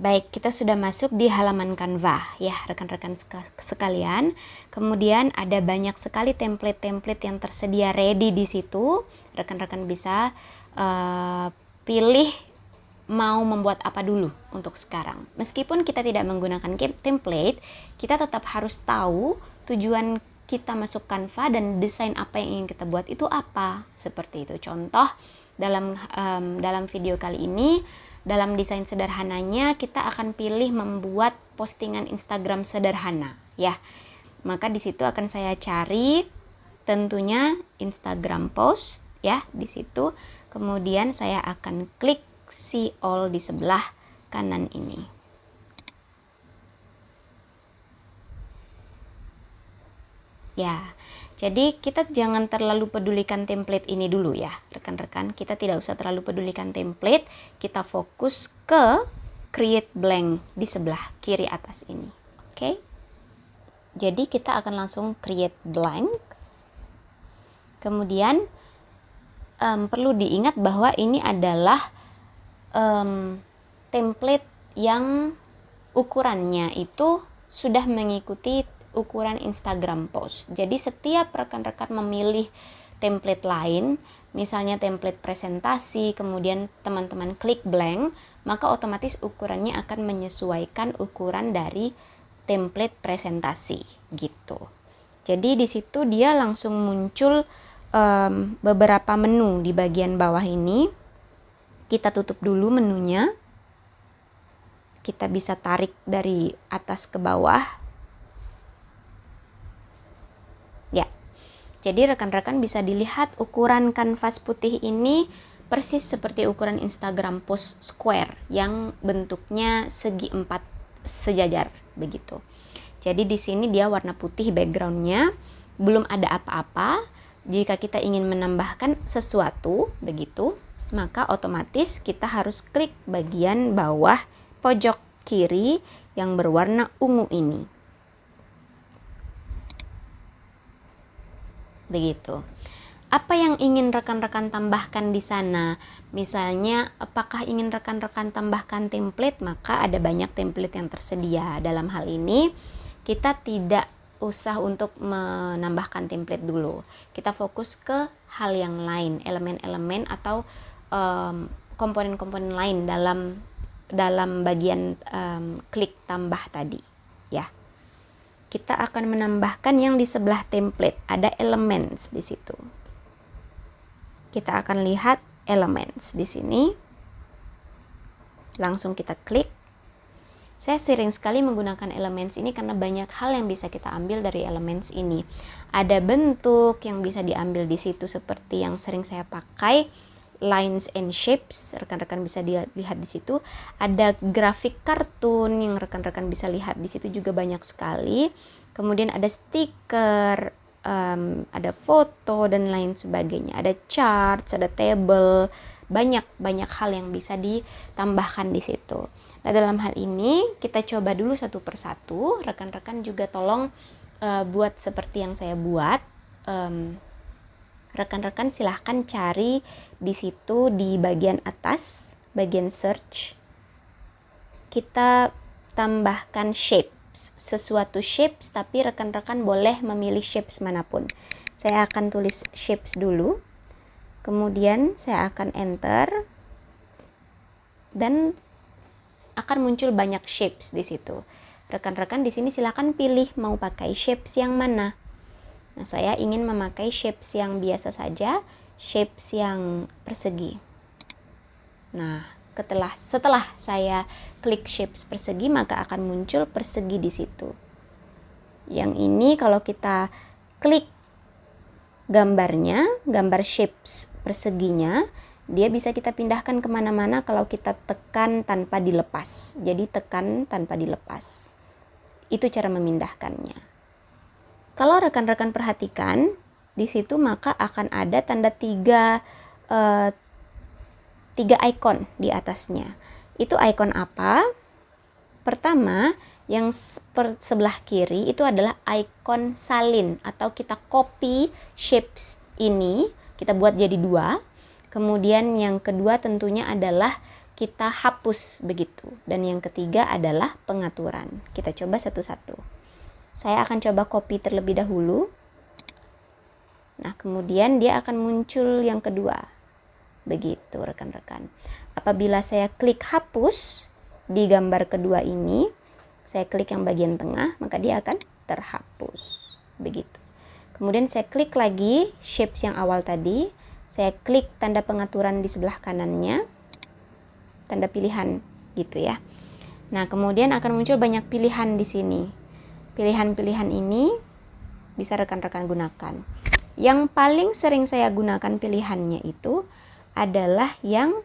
Baik, kita sudah masuk di halaman Canva ya rekan-rekan sekalian. Kemudian ada banyak sekali template-template yang tersedia ready di situ. Rekan-rekan bisa pilih mau membuat apa dulu untuk sekarang. Meskipun kita tidak menggunakan template, kita tetap harus tahu tujuan kita masuk Canva dan desain apa yang ingin kita buat itu apa. Seperti itu. Contoh dalam video kali ini, dalam desain sederhananya kita akan pilih membuat postingan Instagram sederhana ya. Maka di situ akan saya cari tentunya Instagram post ya di situ. Kemudian saya akan klik see all di sebelah kanan ini. Ya, jadi kita jangan terlalu pedulikan template ini dulu ya, rekan-rekan. Kita tidak usah terlalu pedulikan template. Kita fokus ke create blank di sebelah kiri atas ini. Oke. Jadi kita akan langsung create blank. Kemudian perlu diingat bahwa ini adalah template yang ukurannya itu sudah mengikuti ukuran Instagram post. Jadi setiap rekan-rekan memilih template lain, misalnya template presentasi, kemudian teman-teman klik blank, maka otomatis ukurannya akan menyesuaikan ukuran dari template presentasi gitu. Jadi di situ dia langsung muncul beberapa menu di bagian bawah ini. Kita tutup dulu menunya. Kita bisa tarik dari atas ke bawah. Ya, jadi rekan-rekan bisa dilihat ukuran kanvas putih ini persis seperti ukuran Instagram post square yang bentuknya segi 4 sejajar begitu. Jadi di sini dia warna putih backgroundnya, belum ada apa-apa. Jika kita ingin menambahkan sesuatu begitu, maka otomatis kita harus klik bagian bawah pojok kiri yang berwarna ungu ini. Begitu. Apa yang ingin rekan-rekan tambahkan di sana? Misalnya, apakah ingin rekan-rekan tambahkan template? Maka ada banyak template yang tersedia. Dalam hal ini, kita tidak usah untuk menambahkan template dulu. Kita fokus ke hal yang lain, elemen-elemen atau komponen-komponen lain dalam bagian klik tambah tadi, ya. Kita akan menambahkan yang di sebelah template, ada elements di situ. Kita akan lihat elements di sini. Langsung kita klik. Saya sering sekali menggunakan elements ini karena banyak hal yang bisa kita ambil dari elements ini. Ada bentuk yang bisa diambil di situ seperti yang sering saya pakai, lines and shapes, rekan-rekan bisa lihat di situ. Ada grafik kartun yang rekan-rekan bisa lihat di situ juga banyak sekali. Kemudian ada stiker, ada foto dan lain sebagainya. Ada charts, ada table, banyak hal yang bisa ditambahkan di situ. Nah, dalam hal ini kita coba dulu satu persatu. Rekan-rekan juga tolong buat seperti yang saya buat. Rekan-rekan silahkan cari di situ di bagian atas, bagian search. Kita tambahkan shapes, sesuatu shapes, tapi rekan-rekan boleh memilih shapes manapun. Saya akan tulis shapes dulu. Kemudian saya akan enter. Dan akan muncul banyak shapes di situ. Rekan-rekan di sini silakan pilih mau pakai shapes yang mana. Nah, saya ingin memakai shapes yang biasa saja, shapes yang persegi. Nah, setelah saya klik shapes persegi, maka akan muncul persegi di situ. Yang ini kalau kita klik gambarnya, gambar shapes perseginya, dia bisa kita pindahkan kemana-mana kalau kita tekan tanpa dilepas. Jadi tekan tanpa dilepas. Itu cara memindahkannya. Kalau rekan-rekan perhatikan di situ, maka akan ada tanda tiga icon di atasnya. Itu icon apa? Pertama, yang sebelah kiri itu adalah icon salin, atau kita copy shapes ini, kita buat jadi 2. Kemudian yang kedua tentunya adalah kita hapus begitu. Dan yang ketiga adalah pengaturan. Kita coba satu-satu. Saya akan coba copy terlebih dahulu. Nah, kemudian dia akan muncul yang kedua. Begitu rekan-rekan. Apabila saya klik hapus di gambar kedua ini, saya klik yang bagian tengah, maka dia akan terhapus. Begitu. Kemudian saya klik lagi shapes yang awal tadi. Saya klik tanda pengaturan di sebelah kanannya, tanda pilihan gitu ya. Nah, kemudian akan muncul banyak pilihan di sini. Pilihan-pilihan ini bisa rekan-rekan gunakan. Yang paling sering saya gunakan pilihannya itu adalah yang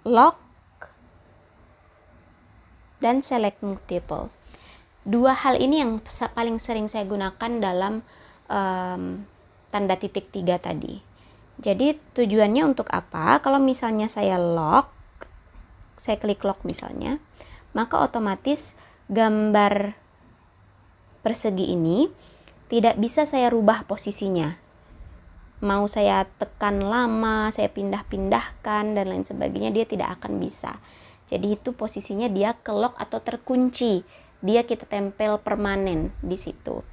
lock dan select multiple. Dua hal ini yang paling sering saya gunakan dalam tanda titik 3 tadi. Jadi tujuannya untuk apa? Kalau misalnya saya lock, saya klik lock misalnya, maka otomatis gambar persegi ini tidak bisa saya rubah posisinya. Mau saya tekan lama, saya pindah-pindahkan dan lain sebagainya, dia tidak akan bisa. Jadi itu posisinya dia ke lock atau terkunci. Dia kita tempel permanen di situ.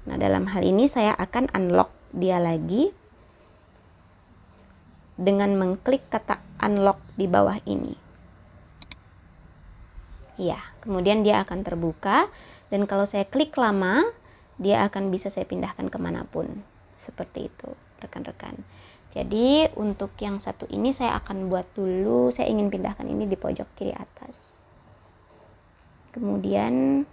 Nah, dalam hal ini saya akan unlock dia lagi dengan mengklik kata unlock di bawah ini. Ya, kemudian dia akan terbuka, dan kalau saya klik lama, dia akan bisa saya pindahkan kemanapun. Seperti itu, rekan-rekan. Jadi untuk yang satu ini saya akan buat dulu, saya ingin pindahkan ini di pojok kiri atas. Kemudian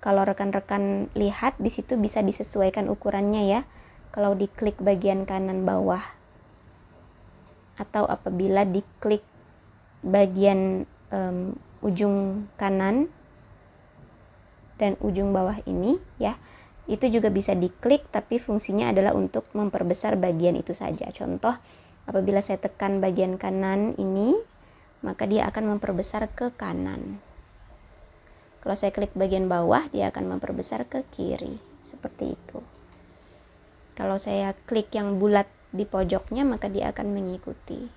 kalau rekan-rekan lihat di situ bisa disesuaikan ukurannya ya. Kalau diklik bagian kanan bawah atau apabila diklik bagian ujung kanan dan ujung bawah ini ya, itu juga bisa diklik, tapi fungsinya adalah untuk memperbesar bagian itu saja. Contoh, apabila saya tekan bagian kanan ini, maka dia akan memperbesar ke kanan. Kalau saya klik bagian bawah, dia akan memperbesar ke kiri. Seperti itu. Kalau saya klik yang bulat di pojoknya, maka dia akan mengikuti.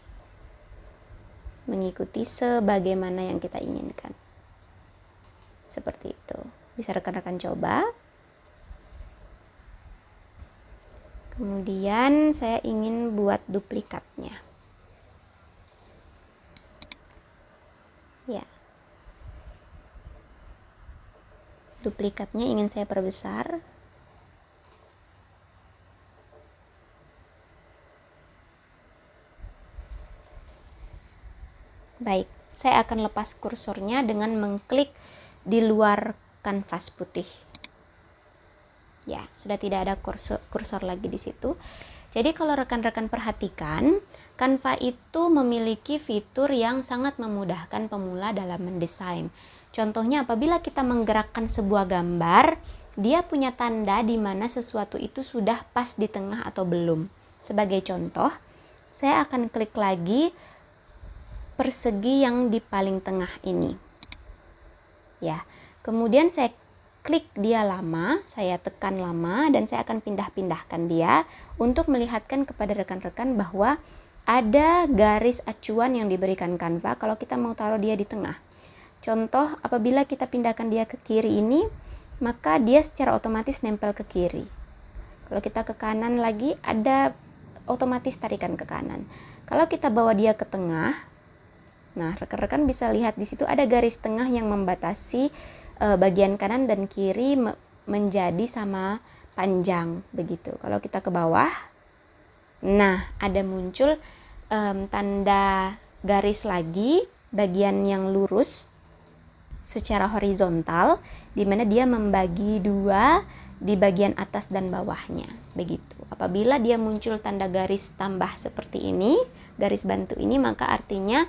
Mengikuti sebagaimana yang kita inginkan. Seperti itu. Bisa rekan-rekan coba. Kemudian saya ingin buat duplikatnya. Ya. Duplikatnya ingin saya perbesar. Baik, saya akan lepas kursornya dengan mengklik di luar kanvas putih. Ya, sudah tidak ada kursor lagi di situ. Jadi kalau rekan-rekan perhatikan, Canva itu memiliki fitur yang sangat memudahkan pemula dalam mendesain. Contohnya apabila kita menggerakkan sebuah gambar, dia punya tanda di mana sesuatu itu sudah pas di tengah atau belum. Sebagai contoh, saya akan klik lagi persegi yang di paling tengah ini. Ya, kemudian saya klik dia lama, saya tekan lama, dan saya akan pindah-pindahkan dia untuk melihatkan kepada rekan-rekan bahwa ada garis acuan yang diberikan Canva kalau kita mau taruh dia di tengah. Contoh, apabila kita pindahkan dia ke kiri ini, maka dia secara otomatis nempel ke kiri. Kalau kita ke kanan lagi, ada otomatis tarikan ke kanan. Kalau kita bawa dia ke tengah, nah rekan-rekan bisa lihat di situ ada garis tengah yang membatasi bagian kanan dan kiri menjadi sama panjang begitu. Kalau kita ke bawah, nah ada muncul tanda garis lagi bagian yang lurus secara horizontal, di mana dia membagi dua di bagian atas dan bawahnya begitu. Apabila dia muncul tanda garis tambah seperti ini, garis bantu ini, maka artinya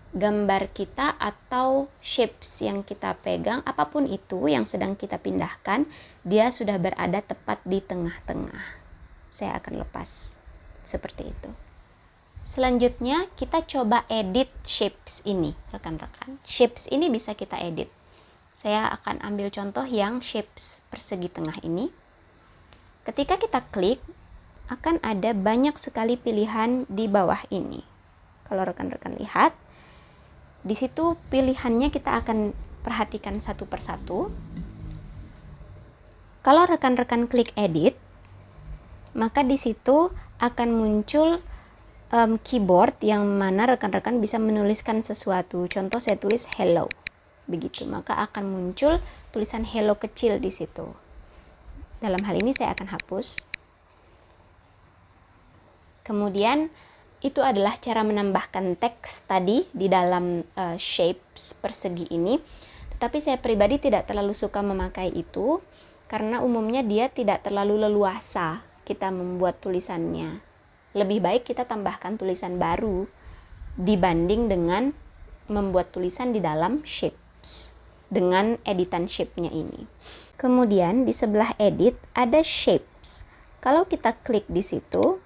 gambar kita atau shapes yang kita pegang, apapun itu yang sedang kita pindahkan, dia sudah berada tepat di tengah-tengah. Saya akan lepas seperti itu. Selanjutnya kita coba edit shapes ini, rekan-rekan. Shapes ini bisa kita edit. Saya akan ambil contoh yang shapes persegi tengah ini. Ketika kita klik, akan ada banyak sekali pilihan di bawah ini. Kalau rekan-rekan lihat, di situ pilihannya kita akan perhatikan satu persatu. Kalau rekan-rekan klik edit, maka di situ akan muncul keyboard yang mana rekan-rekan bisa menuliskan sesuatu. Contoh saya tulis hello. Begitu, maka akan muncul tulisan hello kecil di situ. Dalam hal ini saya akan hapus. Kemudian itu adalah cara menambahkan teks tadi di dalam shapes persegi ini. Tetapi saya pribadi tidak terlalu suka memakai itu karena umumnya dia tidak terlalu leluasa kita membuat tulisannya. Lebih baik kita tambahkan tulisan baru dibanding dengan membuat tulisan di dalam shapes dengan editan shape-nya ini. Kemudian di sebelah edit ada shapes. Kalau kita klik di situ,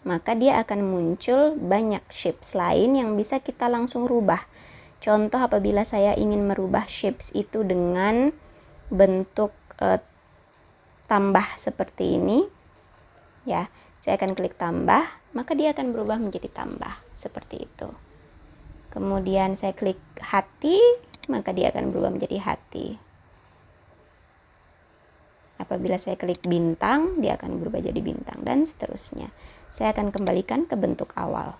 maka dia akan muncul banyak shapes lain yang bisa kita langsung rubah. Contoh apabila saya ingin merubah shapes itu dengan bentuk tambah seperti ini, ya, saya akan klik tambah, maka dia akan berubah menjadi tambah seperti itu. Kemudian saya klik hati, maka dia akan berubah menjadi hati. Apabila saya klik bintang, dia akan berubah jadi bintang, dan seterusnya. Saya akan kembalikan ke bentuk awal.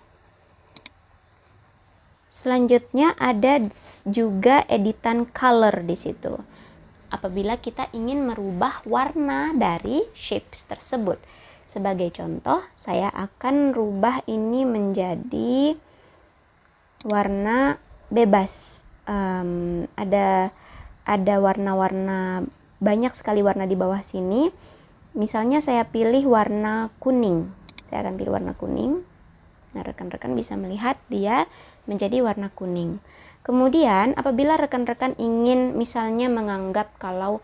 Selanjutnya ada juga editan color di situ. Apabila kita ingin merubah warna dari shapes tersebut. Sebagai contoh, saya akan rubah ini menjadi warna bebas. Ada warna-warna, banyak sekali warna di bawah sini. Misalnya saya pilih warna kuning. Saya akan pilih warna kuning. Nah, rekan-rekan bisa melihat dia menjadi warna kuning. Kemudian apabila rekan-rekan ingin misalnya menganggap kalau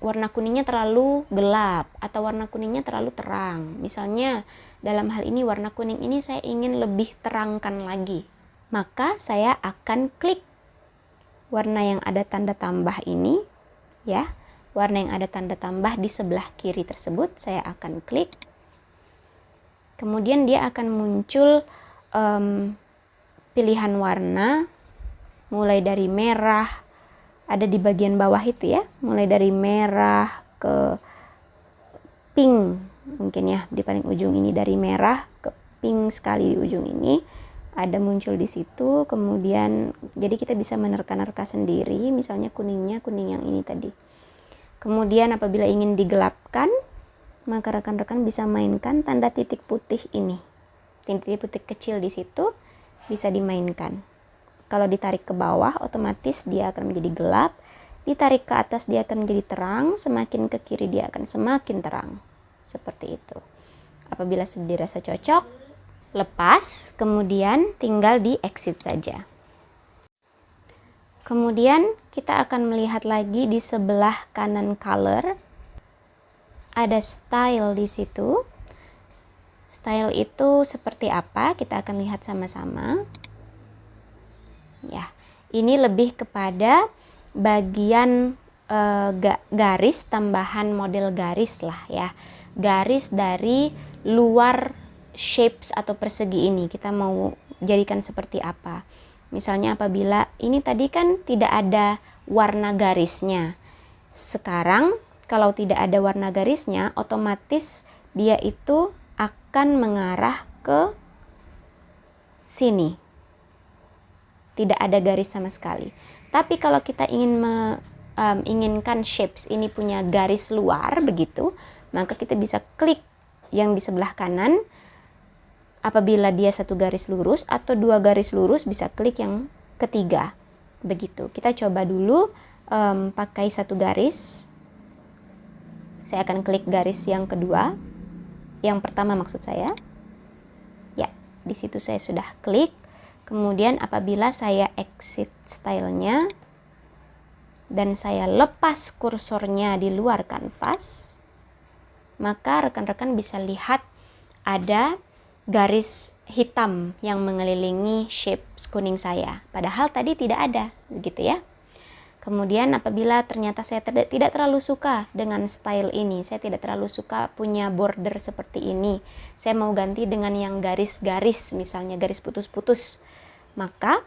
warna kuningnya terlalu gelap atau warna kuningnya terlalu terang. Misalnya dalam hal ini warna kuning ini saya ingin lebih terangkan lagi. Maka saya akan klik warna yang ada tanda tambah ini, ya. Warna yang ada tanda tambah di sebelah kiri tersebut saya akan klik. Kemudian dia akan muncul pilihan warna mulai dari merah, ada di bagian bawah itu ya, mulai dari merah ke pink, mungkin ya di paling ujung ini, dari merah ke pink sekali di ujung ini ada muncul di situ. Kemudian jadi kita bisa menerka-nerka sendiri, misalnya kuningnya kuning yang ini tadi. Kemudian apabila ingin digelapkan, maka rekan-rekan bisa mainkan tanda titik putih ini, titik putih kecil di situ bisa dimainkan. Kalau ditarik ke bawah, otomatis dia akan menjadi gelap. Ditarik ke atas, dia akan menjadi terang. Semakin ke kiri, dia akan semakin terang. Seperti itu. Apabila sudah dirasa cocok, lepas. Kemudian tinggal di exit saja. Kemudian kita akan melihat lagi di sebelah kanan color. Ada style di situ. Style itu seperti apa? Kita akan lihat sama-sama. Ya, ini lebih kepada bagian garis, tambahan model garis lah ya. Garis dari luar shapes atau persegi ini kita mau jadikan seperti apa. Misalnya apabila ini tadi kan tidak ada warna garisnya. Sekarang kalau tidak ada warna garisnya, otomatis dia itu akan mengarah ke sini. Tidak ada garis sama sekali. Tapi kalau kita ingin inginkan shapes ini punya garis luar begitu, maka kita bisa klik yang di sebelah kanan. Apabila dia satu garis lurus atau dua garis lurus, bisa klik yang ketiga. Begitu. Kita coba dulu pakai satu garis. Saya akan klik garis yang kedua. Yang pertama maksud saya. Ya, di situ saya sudah klik. Kemudian apabila saya exit stylenya dan saya lepas kursornya di luar kanvas, maka rekan-rekan bisa lihat ada garis hitam yang mengelilingi shapes kuning saya. Padahal tadi tidak ada, begitu ya. Kemudian apabila ternyata saya tidak terlalu suka dengan style ini, saya tidak terlalu suka punya border seperti ini, saya mau ganti dengan yang garis-garis, misalnya garis putus-putus, maka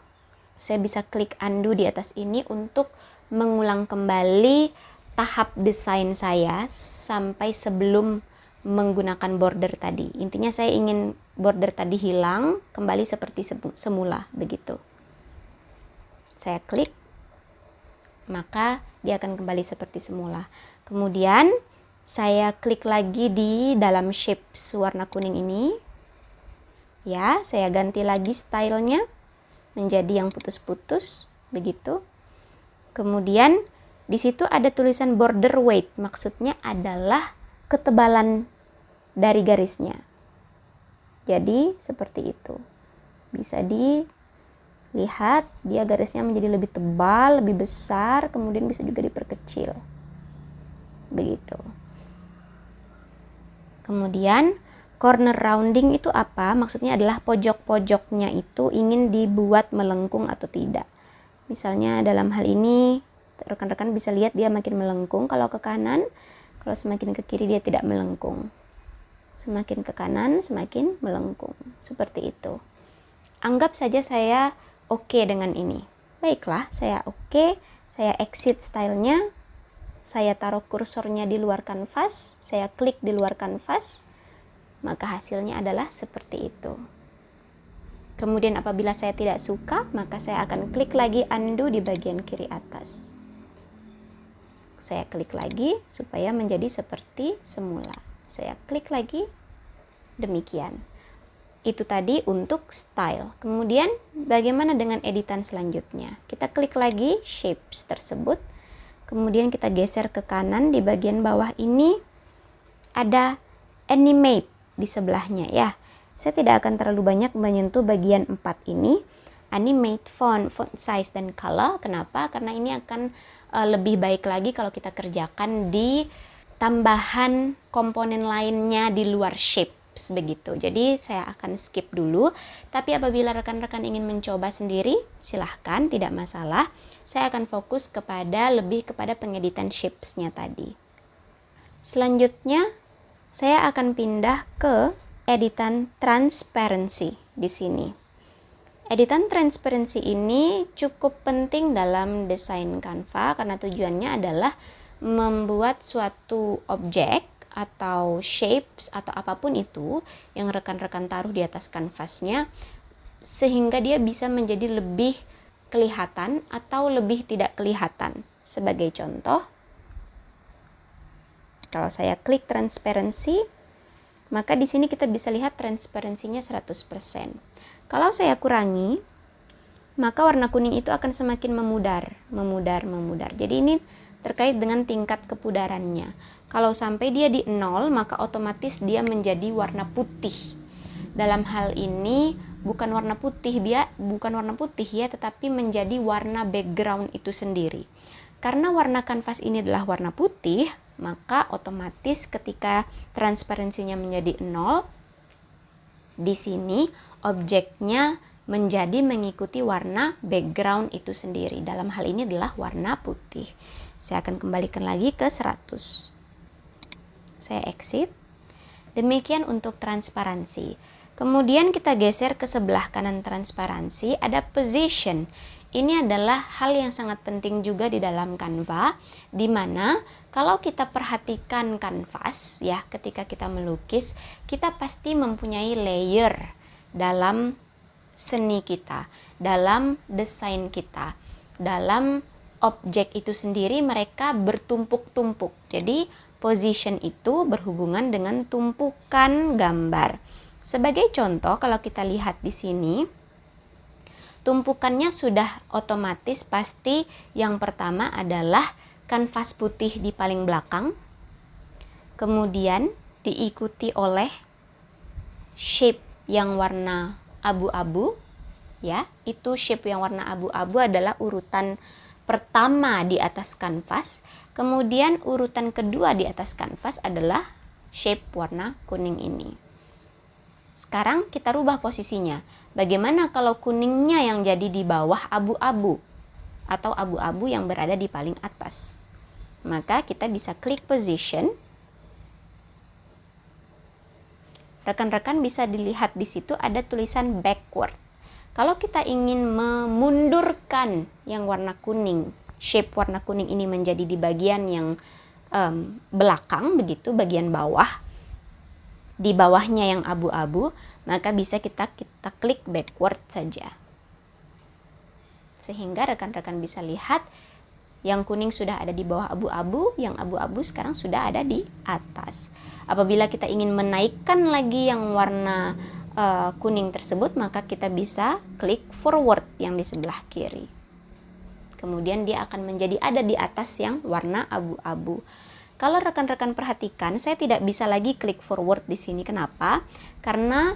saya bisa klik undo di atas ini untuk mengulang kembali tahap desain saya sampai sebelum menggunakan border tadi. Intinya saya ingin border tadi hilang, kembali seperti semula, begitu. Saya klik, maka dia akan kembali seperti semula. Kemudian saya klik lagi di dalam shapes warna kuning ini. Ya, saya ganti lagi stylenya menjadi yang putus-putus, begitu. Kemudian di situ ada tulisan border weight, maksudnya adalah ketebalan dari garisnya. Jadi seperti itu. Bisa dilihat dia garisnya menjadi lebih tebal, lebih besar, kemudian bisa juga diperkecil. Begitu. Kemudian corner rounding itu apa? Maksudnya adalah pojok-pojoknya itu ingin dibuat melengkung atau tidak. Misalnya dalam hal ini rekan-rekan bisa lihat dia makin melengkung kalau ke kanan, kalau semakin ke kiri dia tidak melengkung. Semakin ke kanan semakin melengkung. Seperti itu. Anggap saja saya oke dengan ini. Baiklah, saya oke, saya exit stylenya, saya taruh kursornya di luar kanvas, saya klik di luar kanvas, maka hasilnya adalah seperti itu. Kemudian apabila saya tidak suka, maka saya akan klik lagi undo di bagian kiri atas. Saya klik lagi supaya menjadi seperti semula. Saya klik lagi, demikian. Itu tadi untuk style. Kemudian bagaimana dengan editan selanjutnya? Kita klik lagi shapes tersebut. Kemudian kita geser ke kanan, di bagian bawah ini ada animate di sebelahnya ya. Saya tidak akan terlalu banyak menyentuh bagian 4 ini. Animate font size dan color. Kenapa? Karena ini akan lebih baik lagi kalau kita kerjakan di tambahan komponen lainnya di luar shapes begitu. Jadi saya akan skip dulu. Tapi apabila rekan-rekan ingin mencoba sendiri, silahkan, tidak masalah. Saya akan fokus lebih kepada pengeditan shapes-nya tadi. Selanjutnya saya akan pindah ke editan transparency di sini. Editan transparency ini cukup penting dalam desain Canva karena tujuannya adalah membuat suatu objek atau shapes atau apapun itu yang rekan-rekan taruh di atas kanvasnya sehingga dia bisa menjadi lebih kelihatan atau lebih tidak kelihatan. Sebagai contoh, kalau saya klik transparency, maka di sini kita bisa lihat transparansinya 100%. Kalau saya kurangi, maka warna kuning itu akan semakin memudar. Jadi ini terkait dengan tingkat kepudarannya. Kalau sampai dia di 0, maka otomatis dia menjadi warna putih. Dalam hal ini bukan warna putih ya, tetapi menjadi warna background itu sendiri. Karena warna kanvas ini adalah warna putih, maka otomatis ketika transparansinya menjadi 0, di sini objeknya menjadi mengikuti warna background itu sendiri. Dalam hal ini adalah warna putih. Saya akan kembalikan lagi ke 100. Saya exit. Demikian untuk transparansi. Kemudian kita geser ke sebelah kanan transparansi, ada position. Ini adalah hal yang sangat penting juga di dalam Canva, di mana kalau kita perhatikan kanvas ya, ketika kita melukis, kita pasti mempunyai layer dalam seni kita, dalam desain kita, dalam objek itu sendiri mereka bertumpuk-tumpuk. Jadi position itu berhubungan dengan tumpukan gambar. Sebagai contoh, kalau kita lihat di sini, tumpukannya sudah otomatis pasti yang pertama adalah kanvas putih di paling belakang, kemudian diikuti oleh shape yang warna abu-abu, ya, itu shape yang warna abu-abu adalah urutan pertama di atas kanvas, kemudian urutan kedua di atas kanvas adalah shape warna kuning ini. Sekarang kita rubah posisinya. Bagaimana kalau kuningnya yang jadi di bawah abu-abu? atau abu-abu yang berada di paling atas. Maka kita bisa klik position. Rekan-rekan bisa dilihat di situ ada tulisan backward. Kalau kita ingin memundurkan yang warna kuning, shape warna kuning ini menjadi di bagian yang belakang begitu, bagian bawah, di bawahnya yang abu-abu, maka bisa kita klik backward saja. Sehingga rekan-rekan bisa lihat yang kuning sudah ada di bawah abu-abu, yang abu-abu sekarang sudah ada di atas. Apabila kita ingin menaikkan lagi yang warna kuning tersebut, maka kita bisa klik forward yang di sebelah kiri. Kemudian dia akan menjadi ada di atas yang warna abu-abu. Kalau rekan-rekan perhatikan, saya tidak bisa lagi klik forward di sini. Kenapa? Karena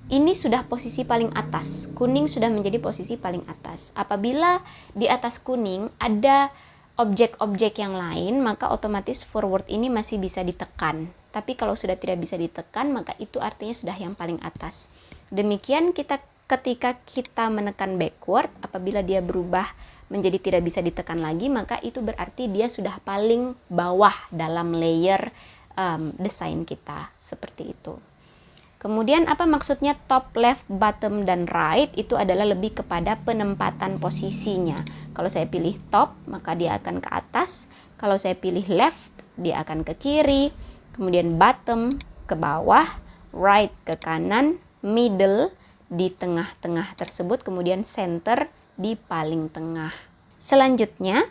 ini sudah posisi paling atas. Kuning sudah menjadi posisi paling atas. Apabila di atas kuning ada objek-objek yang lain, maka otomatis forward ini masih bisa ditekan. Tapi kalau sudah tidak bisa ditekan, maka itu artinya sudah yang paling atas. Demikian ketika kita menekan backward, apabila dia berubah menjadi tidak bisa ditekan lagi, maka itu berarti dia sudah paling bawah dalam layer desain kita. Seperti itu. Kemudian apa maksudnya top, left, bottom, dan right? Itu adalah lebih kepada penempatan posisinya. Kalau saya pilih top, maka dia akan ke atas. Kalau saya pilih left, dia akan ke kiri. Kemudian bottom ke bawah, right ke kanan, middle di tengah-tengah tersebut, kemudian center di paling tengah. Selanjutnya,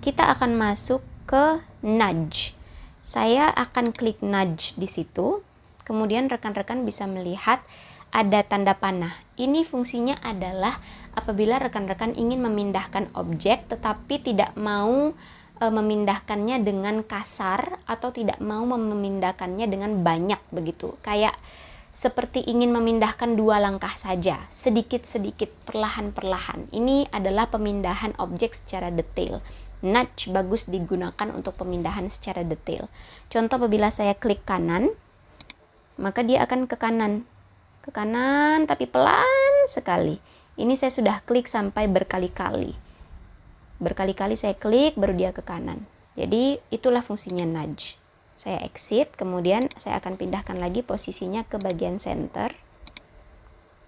kita akan masuk ke nudge. Saya akan klik nudge di situ. Kemudian rekan-rekan bisa melihat ada tanda panah. Ini fungsinya adalah apabila rekan-rekan ingin memindahkan objek tetapi tidak mau memindahkannya dengan kasar atau tidak mau memindahkannya dengan banyak begitu. Kayak seperti ingin memindahkan 2 langkah saja, sedikit-sedikit, perlahan-perlahan. Ini adalah pemindahan objek secara detail. Nudge bagus digunakan untuk pemindahan secara detail. Contoh, apabila saya klik kanan, maka dia akan ke kanan tapi pelan sekali. Ini saya sudah klik sampai berkali-kali saya klik baru dia ke kanan. Jadi itulah fungsinya nudge. Saya exit, kemudian saya akan pindahkan lagi posisinya ke bagian center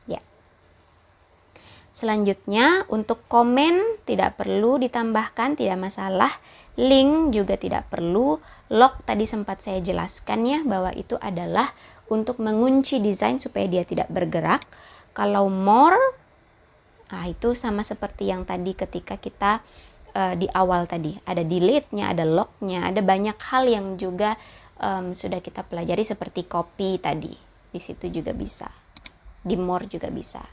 ya. Selanjutnya untuk komen tidak perlu ditambahkan, tidak masalah. Link juga tidak perlu. Lock tadi sempat saya jelaskan ya, bahwa itu adalah untuk mengunci desain supaya dia tidak bergerak. Kalau more, nah itu sama seperti yang tadi ketika kita di awal tadi. Ada delete-nya, ada lock-nya, ada banyak hal yang juga sudah kita pelajari seperti copy tadi. Di situ juga bisa. Di more juga bisa.